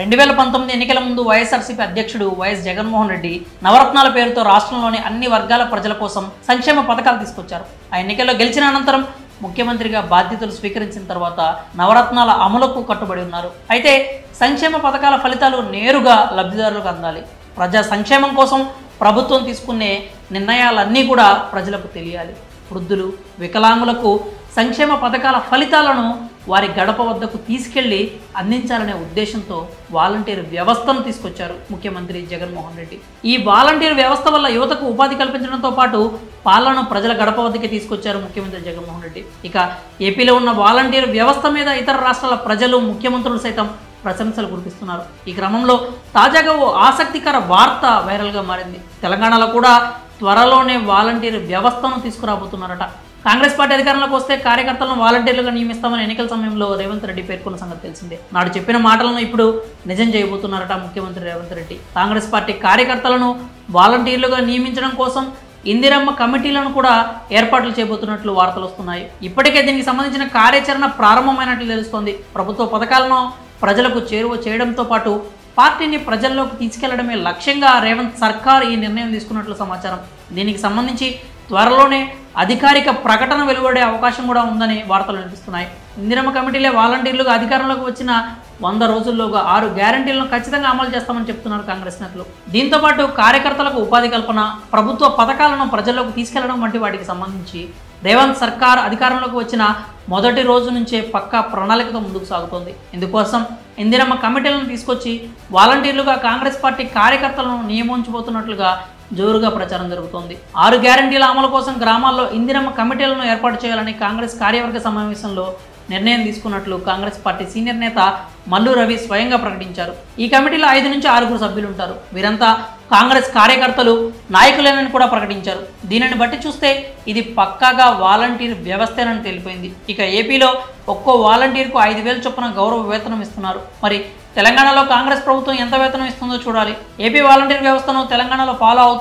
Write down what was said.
2019 ఎన్నికల ముందు వైఎస్ఆర్సీపీ అధ్యక్షుడు వైఎస్ జగన్మోహన్ రెడ్డి నవరత్నాల పేరుతో రాష్ట్రంలోని అన్ని వర్గాల ప్రజల కోసం సంక్షేమ పథకాలు తీసుకొచ్చారు. ఆ ఎన్నికల్లో గెలిచిన అనంతరం ముఖ్యమంత్రిగా బాధ్యతలు స్వీకరించిన తర్వాత నవరత్నాల అమలుకు కట్టుబడి ఉన్నారు. అయితే సంక్షేమ పథకాల ఫలితాలు నేరుగా లబ్ధిదారులకు అందాలి. ప్రజా సంక్షేమం కోసం ప్రభుత్వం తీసుకునే నిర్ణయాలన్నీ కూడా ప్రజలకు తెలియాలి. వృద్ధులు, వికలాంగులకు సంక్షేమ పథకాల ఫలితాలను వారి గడప వద్దకు తీసుకెళ్లి అందించాలనే ఉద్దేశంతో వాలంటీర్ వ్యవస్థను తీసుకొచ్చారు ముఖ్యమంత్రి జగన్మోహన్ రెడ్డి. ఈ వాలంటీర్ వ్యవస్థ వల్ల యువతకు ఉపాధి కల్పించడంతో పాటు పాలనను ప్రజల గడప వద్దకి తీసుకొచ్చారు ముఖ్యమంత్రి జగన్మోహన్ రెడ్డి. ఇక ఏపీలో ఉన్న వాలంటీర్ వ్యవస్థ మీద ఇతర రాష్ట్రాల ప్రజలు, ముఖ్యమంత్రులు సైతం ప్రశంసలు కురిపిస్తున్నారు. ఈ క్రమంలో తాజాగా ఓ ఆసక్తికర వార్త వైరల్గా మారింది. తెలంగాణలో కూడా త్వరలోనే వాలంటీర్ వ్యవస్థను తీసుకురాబోతున్నారట. కాంగ్రెస్ పార్టీ అధికారంలోకి వస్తే కార్యకర్తలను వాలంటీర్లుగా నియమిస్తామని ఎన్నికల సమయంలో రేవంత్ రెడ్డి పేర్కొన్న సంగతి తెలిసిందే. నాడు చెప్పిన మాటలను ఇప్పుడు నిజం చేయబోతున్నారట ముఖ్యమంత్రి రేవంత్ రెడ్డి. కాంగ్రెస్ పార్టీ కార్యకర్తలను వాలంటీర్లుగా నియమించడం కోసం ఇందిరమ్మ కమిటీలను కూడా ఏర్పాట్లు చేయబోతున్నట్లు వార్తలు వస్తున్నాయి. ఇప్పటికే దీనికి సంబంధించిన కార్యాచరణ ప్రారంభమైనట్లు తెలుస్తోంది. ప్రభుత్వ పథకాలను ప్రజలకు చేరువ చేయడంతో పాటు పార్టీని ప్రజల్లోకి తీసుకెళ్లడమే లక్ష్యంగా రేవంత్ సర్కార్ ఈ నిర్ణయం తీసుకున్నట్లు సమాచారం. దీనికి సంబంధించి త్వరలోనే అధికారిక ప్రకటన వెలువడే అవకాశం కూడా ఉందని వార్తలు వినిపిస్తున్నాయి. ఇందిరమ్మ కమిటీలే వాలంటీర్లుగా అధికారంలోకి వచ్చిన 100 రోజుల్లోగా 6 గ్యారంటీలను ఖచ్చితంగా అమలు చేస్తామని చెప్తున్నారు కాంగ్రెస్ నేతలు. దీంతోపాటు కార్యకర్తలకు ఉపాధి కల్పన, ప్రభుత్వ పథకాలను ప్రజల్లోకి తీసుకెళ్లడం వంటి వాటికి సంబంధించి రేవంత్ సర్కార్ అధికారంలోకి వచ్చిన మొదటి రోజు నుంచే పక్కా ప్రణాళికతో ముందుకు సాగుతోంది. ఇందుకోసం ఇందిరమ్మ కమిటీలను తీసుకొచ్చి వాలంటీర్లుగా కాంగ్రెస్ పార్టీ కార్యకర్తలను నియమించబోతున్నట్లుగా జోరుగా ప్రచారం జరుగుతోంది. 6 గ్యారంటీల అమలు కోసం గ్రామాల్లో ఇందిరమ్మ కమిటీలను ఏర్పాటు చేయాలని కాంగ్రెస్ కార్యవర్గ సమావేశంలో నిర్ణయం తీసుకున్నట్లు కాంగ్రెస్ పార్టీ సీనియర్ నేత మల్లు రవి స్వయంగా ప్రకటించారు. ఈ కమిటీలో 5 నుంచి 6 సభ్యులు ఉంటారు. వీరంతా కాంగ్రెస్ కార్యకర్తలు, నాయకులేనని కూడా ప్రకటించారు. దీనిని బట్టి చూస్తే ఇది పక్కాగా వాలంటీర్ వ్యవస్థేనని తెలిపోయింది. ఇక ఏపీలో ఒక్కో వాలంటీర్కు 5,000 చొప్పున గౌరవ వేతనం ఇస్తున్నారు. మరి తెలంగాణలో కాంగ్రెస్ ప్రభుత్వం ఎంత వేతనం ఇస్తుందో చూడాలి. ఏపీ వాలంటీర్ వ్యవస్థను తెలంగాణలో ఫాలో అవుతుంది.